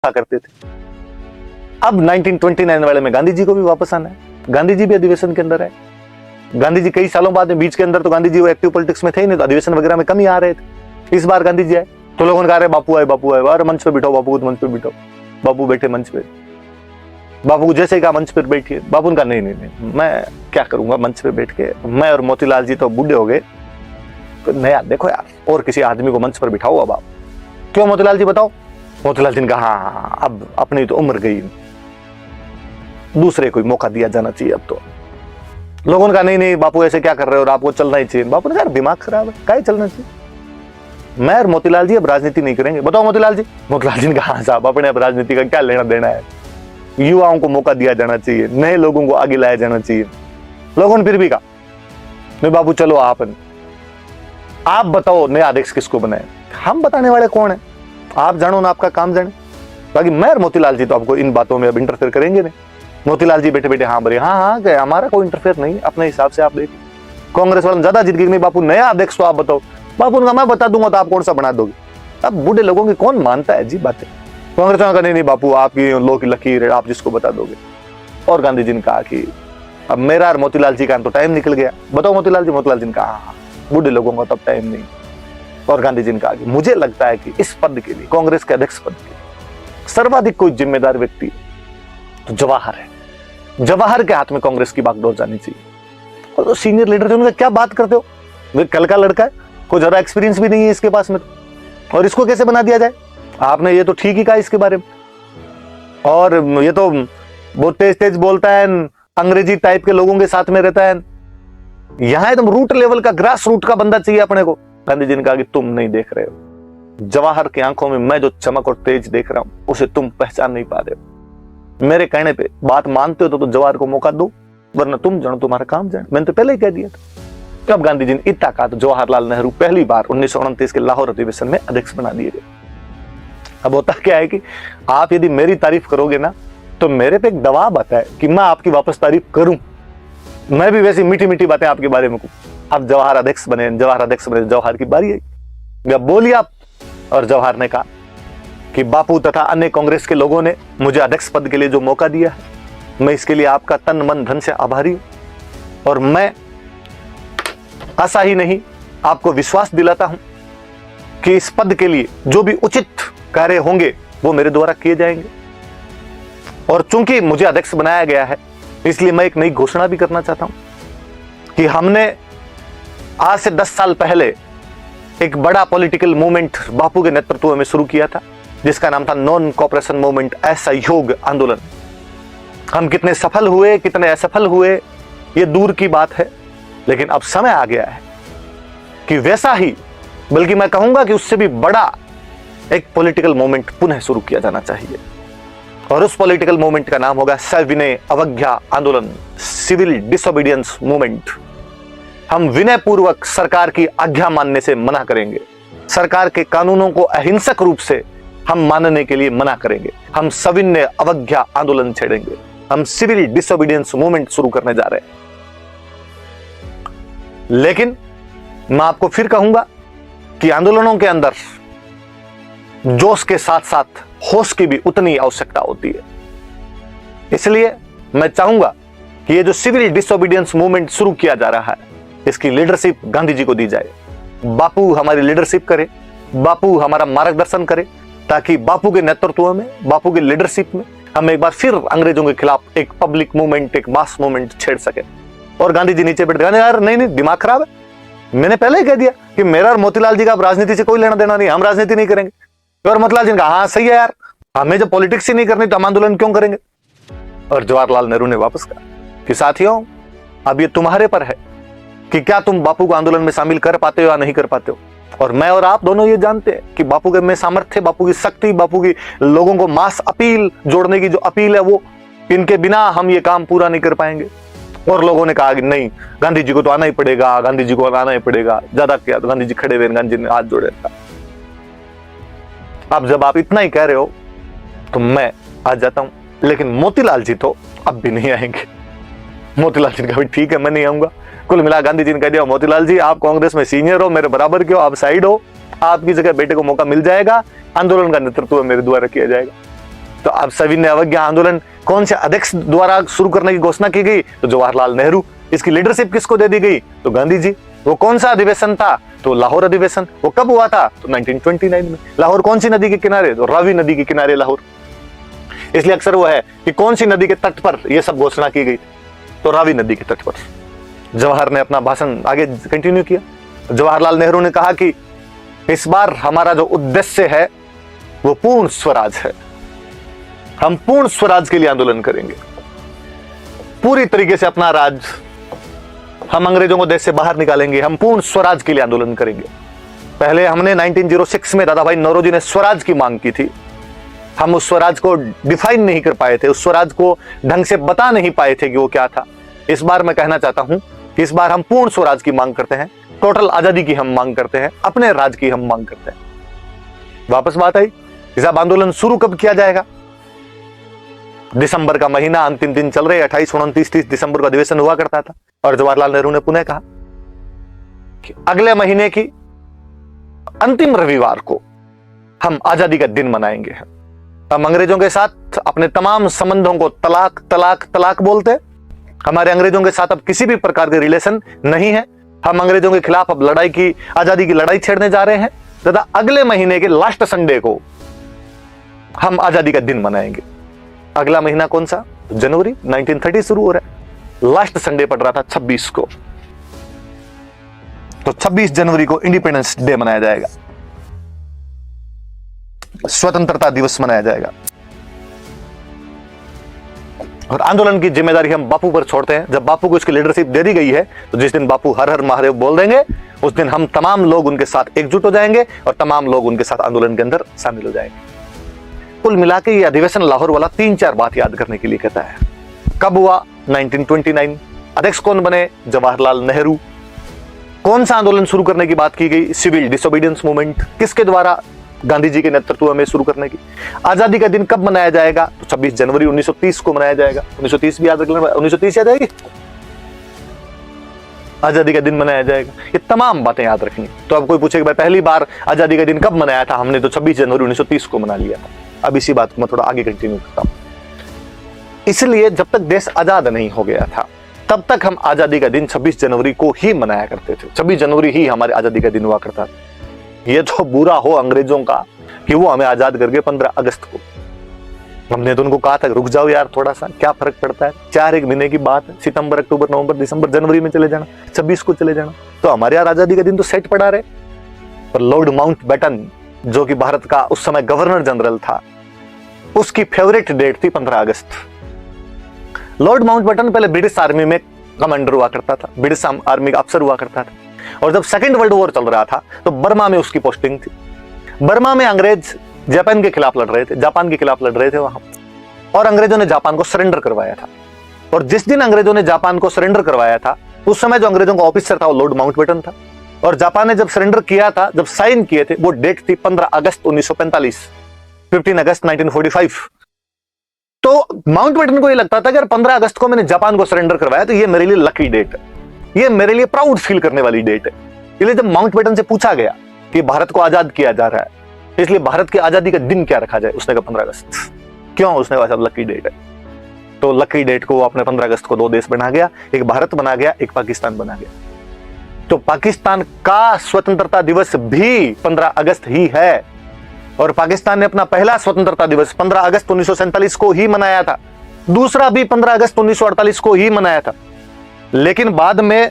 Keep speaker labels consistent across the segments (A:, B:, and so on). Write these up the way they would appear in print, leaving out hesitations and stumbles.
A: करते थे। अब 1929 वाले में गांधी जी को भी वापस आना है, गांधी जी भी अधिवेशन के अंदर है। गांधी जी कई सालों बाद में, बीच के अंदर तो गांधी जी वो एक्टिव पॉलिटिक्स में थे ही नहीं, तो अधिवेशन वगैरह में कम ही आ रहे थे। इस बार गांधी जी आए तो लोगों ने कहा बापू आए, बापू आए, अरे मंच पे बिठाओ बापू को, मंच पे बिठाओ। बापू बैठे मंच पे, बापू को जैसे ही कहा मंच पर बैठिए, बापू ने कहा नहीं नहीं नहीं, मैं क्या करूंगा मंच पे बैठ के, मैं और मोतीलाल जी तो बूढ़े हो गए, तो नया देखो यार और किसी आदमी को मंच पर बिठाओ। अब आप क्यों मोतीलाल जी बताओ? मोतीलाल जी ने कहा हाँ, अब अपनी तो उम्र गई, दूसरे कोई मौका दिया जाना चाहिए अब तो। लोगों ने कहा नहीं नहीं बापू ऐसे क्या कर रहे हो, और आपको चलना ही चाहिए। बापू ने कहा दिमाग खराब है, क्या चलना चाहिए, मैं और मोतीलाल जी अब राजनीति नहीं करेंगे, बताओ मोतीलाल जी। मोतीलाल जी ने कहा साहब अपने अब राजनीति का क्या लेना देना है, युवाओं को मौका दिया जाना चाहिए, नए लोगों को आगे लाया जाना चाहिए। लोगों ने फिर भी कहा नहीं बाबू चलो आप बताओ नया अध्यक्ष किसको बनाए। हम बताने वाले कौन है, आप जानो ना, आपका काम जाने। बाकी मैं और मोतीलाल जी तो आपको इन बातों में अब इंटरफेयर करेंगे नहीं। मोतीलाल जी बैठे बैठे हाँ बोले हाँ क्या हमारा कोई इंटरफेयर नहीं, अपने हिसाब से आप देखिए। कांग्रेस वाले ज्यादा जीत गई, नहीं बापू नया अध्यक्ष तो आप बताओ। बापू उनका मैं बता दूंगा तो आप कौन सा बना दोगे। अब बूढ़े लोगों की कौन मानता है जी बातें। कांग्रेस वालों का नहीं नहीं बापू आपकी लो की लकीर है, आप जिसको बता दोगे। और गांधी जी ने कहा कि अब मेरा और मोतीलाल जी का तो टाइम निकल गया, बताओ मोतीलाल जी। मोतीलाल जी ने कहा हाँ, बूढ़े लोगों का तब टाइम नहीं। और गांधी जी ने कहा कि मुझे लगता है कि इस पद के लिए, कांग्रेस के अध्यक्ष पद के सर्वाधिक कोई जिम्मेदार व्यक्ति तो जवाहर है। जवाहर के हाथ में कांग्रेस की बागडोर जानी चाहिए। और तो सीनियर लीडर थे, उनका क्या बात करते हो, वे कल का लड़का है, कोई ज्यादा एक्सपीरियंस भी नहीं है इसके पास में, और इसको कैसे बना दिया जाए। आपने ये तो ठीक ही कहा इसके बारे में, और ये तो बहुत तेज तेज बोलता है, अंग्रेजी टाइप के लोगों के साथ में रहता है। यहां एकदम रूट लेवल का, ग्रास रूट का बंदा चाहिए अपने को। गांधी जी ने कहा कि तुम नहीं देख रहे हो, जवाहर की आंखों में मैं जो चमक और तेज देख रहा हूं उसे तुम पहचान नहीं पा रहे हो। मेरे कहने पे बात मानते हो तो जवाहर को मौका दो, वरना तुम जानो तुम्हारा काम जाने। मैंने तो पहले ही कह दिया था। तब गांधी जी ने इतना कहा तो जवाहरलाल नेहरू पहली बार 1929 के लाहौर अधिवेशन में अध्यक्ष बना दिए गए। अब होता क्या है कि आप यदि मेरी तारीफ करोगे ना तो मेरे पे एक दबाव आता है कि मैं आपकी वापस तारीफ करूं, मैं भी वैसी मीठी मीठी बातें आपके बारे में कहूं। अब जवाहर अध्यक्ष बने, जवाहर की बारी आई, जब बोलिए आप। और जवाहर ने कहा कि बापू तथा अन्य कांग्रेस के लोगों ने मुझे अध्यक्ष पद के लिए जो मौका दिया है, मैं इसके लिए आपका तन मन धन से आभारी हूं। और मैं आशा ही नहीं आपको विश्वास दिलाता हूं कि इस पद के लिए जो भी उचित कार्य होंगे वो मेरे द्वारा किए जाएंगे। और चूंकि मुझे अध्यक्ष बनाया गया है, इसलिए मैं एक नई घोषणा भी करना चाहता हूं कि हमने आज से 10 साल पहले एक बड़ा पॉलिटिकल मूवमेंट बापू के नेतृत्व में शुरू किया था, जिसका नाम था नॉन कोऑपरेशन मूवमेंट, असहयोग आंदोलन। हम कितने सफल हुए कितने असफल हुए ये दूर की बात है, लेकिन अब समय आ गया है कि वैसा ही, बल्कि मैं कहूंगा कि उससे भी बड़ा एक पॉलिटिकल मूवमेंट पुनः शुरू किया जाना चाहिए। और उस पॉलिटिकल मूवमेंट का नाम होगा सविनय अवज्ञा आंदोलन, सिविल डिसोबीडियंस मूवमेंट। हम विनय पूर्वक सरकार की आज्ञा मानने से मना करेंगे, सरकार के कानूनों को अहिंसक रूप से हम मानने के लिए मना करेंगे। हम सविनय अवज्ञा आंदोलन छेड़ेंगे, हम सिविल डिसोबीडियंस मूवमेंट शुरू करने जा रहे हैं। लेकिन मैं आपको फिर कहूंगा कि आंदोलनों के अंदर जोश के साथ साथ होश की भी उतनी आवश्यकता होती है। इसलिए मैं चाहूंगा कि ये जो सिविल डिसोबीडियंस मूवमेंट शुरू किया जा रहा है, इसकी लीडरशिप गांधी जी को दी जाए। बापू हमारी लीडरशिप करे, बापू हमारा मार्गदर्शन करे, ताकि बापू के नेतृत्व में, बापू की लीडरशिप में हम एक बार फिर अंग्रेजों के खिलाफ एक पब्लिक मूवमेंट, एक मास मूवमेंट छेड़ सके। और गांधी जी नीचे बैठ गए, यार नहीं नहीं दिमाग खराब है, मैंने पहले ही कह दिया कि मेरा और मोतीलाल जी का अब राजनीति से कोई लेना देना नहीं, हम राजनीति नहीं करेंगे। और मोतीलाल जी ने कहा हाँ सही है यार, हमें जब पॉलिटिक्स ही नहीं करनी तो हम आंदोलन क्यों करेंगे। और जवाहरलाल नेहरू ने वापस कहा कि साथियों अब ये तुम्हारे पर है कि क्या तुम बापू को आंदोलन में शामिल कर पाते हो या नहीं कर पाते हो। और मैं और आप दोनों ये जानते हैं कि बापू के में सामर्थ्य, बापू की शक्ति, बापू की लोगों को मास अपील जोड़ने की जो अपील है, वो इनके बिना हम ये काम पूरा नहीं कर पाएंगे। और लोगों ने कहा कि नहीं गांधी जी को तो आना ही पड़ेगा, गांधी जी को आना ही पड़ेगा। ज्यादा क्या, तो गांधी जी खड़े हुए, गांधी जी ने हाथ जोड़े रखा। अब जब आप इतना ही कह रहे हो तो मैं आ जाता हूं, लेकिन मोतीलाल जी तो अब भी नहीं आएंगे। मोतीलाल जी ने कहा ठीक है मैं नहीं आऊंगा। कुल मिला गांधी जी ने कह दिया मोतीलाल जी आप कांग्रेस में सीनियर हो, मेरे बराबर के हो, आप साइड हो, आपकी जगह बेटे को मौका मिल जाएगा, आंदोलन का नेतृत्व मेरे द्वारा किया जाएगा। तो अब सविनय अवज्ञा आंदोलन कौन से अध्यक्ष द्वारा शुरू करने की घोषणा की गई? तो जवाहरलाल नेहरू। इसकी लीडरशिप किसको दे दी गई? तो गांधी जी। वो कौन सा अधिवेशन था? तो लाहौर अधिवेशन। वो कब हुआ था? तो 1929 में। लाहौर कौन सी नदी के किनारे? तो रावी नदी के किनारे लाहौर। इसलिए अक्सर वो है कि कौन सी नदी के तट पर यह सब घोषणा की गई? तो रावी नदी के तट पर। जवाहर ने अपना भाषण आगे कंटिन्यू किया। जवाहरलाल नेहरू ने कहा कि इस बार हमारा जो उद्देश्य है वो पूर्ण स्वराज है। हम पूर्ण स्वराज के लिए आंदोलन करेंगे, पूरी तरीके से अपना राज हम अंग्रेजों को देश से बाहर निकालेंगे। हम पूर्ण स्वराज के लिए आंदोलन करेंगे। पहले हमने 1906 में दादा भाई नौरोजी ने स्वराज की मांग की थी। हम उस स्वराज को डिफाइन नहीं कर पाए थे, उस स्वराज को ढंग से बता नहीं पाए थे कि वो क्या था। इस बार मैं कहना चाहता हूं कि इस बार हम पूर्ण स्वराज की मांग करते हैं, टोटल आजादी की हम मांग करते हैं, अपने राज की हम मांग करते हैं। वापस बात आई, अब आंदोलन शुरू कब किया जाएगा? दिसंबर का महीना, अंतिम दिन चल रहे, 28, 29, 30 दिसंबर का अधिवेशन हुआ करता था। और जवाहरलाल नेहरू ने पुनः कहा कि अगले महीने की अंतिम रविवार को हम आजादी का दिन मनाएंगे। हम अंग्रेजों के साथ अपने तमाम संबंधों को तलाक तलाक तलाक बोलते। हमारे अंग्रेजों के साथ अब किसी भी प्रकार के रिलेशन नहीं है। हम अंग्रेजों के खिलाफ अब लड़ाई की, आजादी की लड़ाई छेड़ने जा रहे हैं तथा अगले महीने के लास्ट संडे को हम आजादी का दिन मनाएंगे। अगला महीना कौन सा? जनवरी 1930 शुरू हो रहा है। लास्ट संडे पड़ रहा था 26 को। तो 26 जनवरी को इंडिपेंडेंस डे मनाया जाएगा, स्वतंत्रता दिवस मनाया जाएगा। और आंदोलन की जिम्मेदारी हम बापू पर छोड़ते हैं। जब बापू को इसकी लीडरशिप दे दी गई है तो जिस दिन बापू हर हर महादेव बोल देंगे उस दिन हम तमाम लोग उनके साथ एकजुट हो जाएंगे और तमाम लोग उनके साथ आंदोलन के अंदर शामिल हो जाएंगे। कुल मिला के ये अधिवेशन लाहौर वाला 3-4 बात याद करने के लिए कहता है। कब हुआ? 1929। अध्यक्ष कौन बने? जवाहरलाल नेहरू। कौन सा आंदोलन शुरू करने की बात की गई? Civil disobedience movement. किसके द्वारा? गांधी जी के नेतृत्व में शुरू करने की। आजादी का दिन कब मनाया जाएगा? तो 26 जनवरी 1930 को मनाया जाएगा। 1930 भी याद रख लेना, 1930 याद आएगी, आजादी का दिन मनाया जाएगा। ये तमाम बातें याद रखनी। तो अब कोई पूछेगा भाई पहली बार आजादी का दिन कब मनाया था? हमने तो 26 जनवरी 1930 को मना लिया था। अब इसी बात को मैं थोड़ा आगे कंटिन्यू करता हूं। इसलिए जब तक देश आजाद नहीं हो गया था तब तक हम आजादी का दिन 26 जनवरी को ही मनाया करते थे। 26 जनवरी ही हमारे आजादी का दिन हुआ करता था। ये तो बुरा हो अंग्रेजों का कि वो हमें आजाद करके 15 अगस्त को। हमने तो उनको कहा था रुक जाओ यार, थोड़ा सा क्या फर्क पड़ता है, 4 महीने की बात है। सितंबर, अक्टूबर, नवंबर, दिसंबर, जनवरी में चले जाना, 26 को चले जाना। तो हमारे यहाँ आजादी का दिन तो सेट पड़ा रहे। पर लॉर्ड माउंटबेटन जो कि भारत का उस समय गवर्नर जनरल था, उसकी फेवरेट डेट थी 15 अगस्त। लॉर्ड माउंटबेटन पहले ब्रिटिश आर्मी में कमांडर हुआ करता था, ब्रिटिश आर्मी का अफसर हुआ करता था। और जब सेकेंड वर्ल्ड वॉर चल रहा था तो बर्मा में उसकी पोस्टिंग थी। बर्मा में अंग्रेज जापान के खिलाफ लड़ रहे थे वहां, और अंग्रेजों ने जापान को सरेंडर करवाया था। और जिस दिन अंग्रेजों ने जापान को सरेंडर करवाया था उस समय जो अंग्रेजों का ऑफिसर था वो लॉर्ड माउंटबेटन था। और जापान ने जब सरेंडर किया था, जब साइन किए थे, वो डेट थी 15 अगस्त 1945, 15 अगस्त 1945। तो माउंटबेटन को ये लगता था कि 15 अगस्त को मैंने जापान को सरेंडर करवाया तो ये मेरे लिए लकी डेट है, ये मेरे लिए प्राउड फील करने वाली डेट है। इसलिए जब माउंटबेटन से पूछा गया कि भारत को आजाद किया जा रहा है, इसलिए भारत की आजादी का दिन क्या रखा जाए, उसने कहा 15 अगस्त। क्यों? उसने कहा लकी डेट है। तो लकी डेट को आपने 15 अगस्त को 2 देश बना गया, एक भारत बना गया, एक पाकिस्तान बना गया। तो पाकिस्तान का स्वतंत्रता दिवस भी 15 अगस्त ही है। और पाकिस्तान ने अपना पहला स्वतंत्रता दिवस 15 अगस्त 1947 को ही मनाया था, दूसरा भी 15 अगस्त 1948 को ही मनाया था। लेकिन बाद में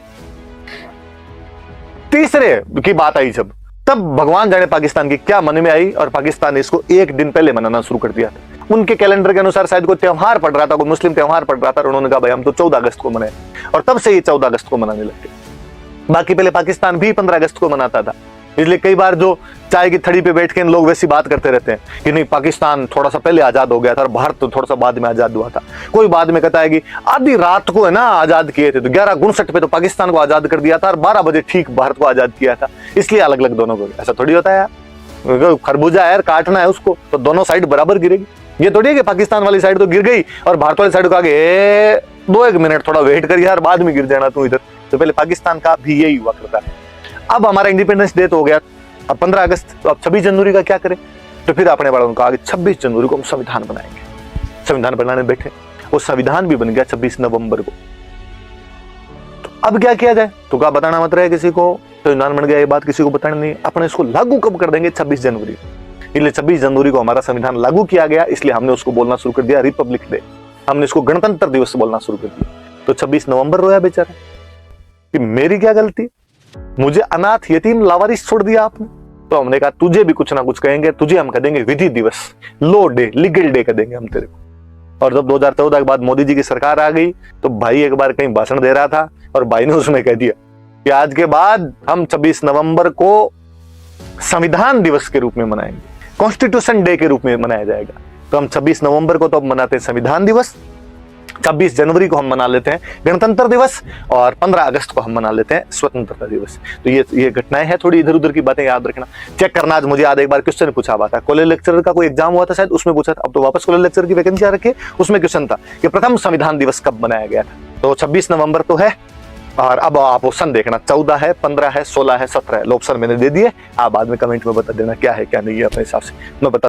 A: तीसरे की बात आई जब, तब भगवान जाने पाकिस्तान की क्या मन में आई और पाकिस्तान ने इसको 1 दिन पहले मनाना शुरू कर दिया था। उनके कैलेंडर के अनुसार शायद कोई त्योहार पड़ रहा था, कोई मुस्लिम त्योहार पड़ रहा था, और उन्होंने कहा भाई हम तो 14 अगस्त को मनाए, और तब से ये 14 अगस्त को मनाने लगे। बाकी पहले पाकिस्तान भी 15 अगस्त को मनाता था। इसलिए कई बार जो चाय की थड़ी पे बैठ के लोग वैसी बात करते रहते हैं कि नहीं पाकिस्तान थोड़ा सा पहले आजाद हो गया था और भारत तो थोड़ा सा बाद में आजाद हुआ था। कोई बाद में कहता है कि आधी रात को है ना आजाद किए थे, तो 11:59 पे तो पाकिस्तान को आजाद कर दिया था और 12 बजे ठीक भारत को आजाद किया था, इसलिए अलग अलग दोनों को। ऐसा थोड़ी होता है यार, खरबूजा है काटना है उसको तो दोनों साइड बराबर गिरेगी। ये थोड़ी है कि पाकिस्तान वाली साइड तो गिर गई और भारत वाली साइड को आगे 2-1 मिनट थोड़ा वेट कर यार, बाद में गिर जाना तू इधर। तो पहले पाकिस्तान का भी यही हुआ करता है। अब हमारा इंडिपेंडेंस डे तो हो गया, अब 15 अगस्त, तो अब 26 जनवरी का क्या करें? तो फिर अपने बड़ों ने कहा कि 26 जनवरी को हम संविधान बनाएंगे। संविधान बनाने बैठे, वो संविधान भी बन गया 26 नवंबर को। तो अब क्या किया जाए? तो कहा बताना मत रहे किसी को, संविधान बन गया ये बात किसी को बतानी नहीं, अपने इसको लागू कब कर देंगे? 26 जनवरी। इसलिए 26 जनवरी को हमारा संविधान लागू किया गया, इसलिए हमने उसको बोलना शुरू कर दिया रिपब्लिक डे। हमने इसको गणतंत्र दिवस बोलना शुरू कर दिया। तो 26 नवंबर रोया बेचारा कि मेरी क्या गलती, मुझे अनाथ यतीम लावारिस छोड़ दिया आपने। तो हमने कहा तुझे भी कुछ ना कुछ कहेंगे, तुझे हम कह देंगे विधि दिवस, लॉ डे, लीगल डे कह देंगे हम तेरे को। और जब 2014 के बाद मोदी जी की सरकार आ गई तो भाई एक बार कहीं भाषण दे रहा था और भाई ने उसमें कह दिया कि आज के बाद हम 26 नवंबर को संविधान दिवस के रूप में मनाएंगे, कॉन्स्टिट्यूशन डे के रूप में मनाया जाएगा। तो हम 26 नवंबर को तो अब मनाते हैं संविधान दिवस, 26 जनवरी को हम मना लेते हैं गणतंत्र दिवस, और 15 अगस्त को हम मना लेते हैं स्वतंत्रता दिवस। तो ये घटनाएं हैं, थोड़ी इधर उधर की बातें याद रखना, चेक करना। आज मुझे याद एक बार क्वेश्चन पूछा हुआ था, कॉलेज लेक्चरर का कोई एग्जाम हुआ था शायद, उसमें पूछा था। अब तो वापस कॉलेज लेक्चरर की वैकेंसी आ रखी है, उसमें क्वेश्चन था कि प्रथम संविधान दिवस कब मनाया गया था। तो 26 नवंबर तो है, और अब आप ऑप्शन देखना, 14 है, 15 है, 16 है, 17 है। ऑप्शन मैंने दे दिए, आप बाद में कमेंट में बता देना क्या है क्या नहीं है, अपने हिसाब से मैं बता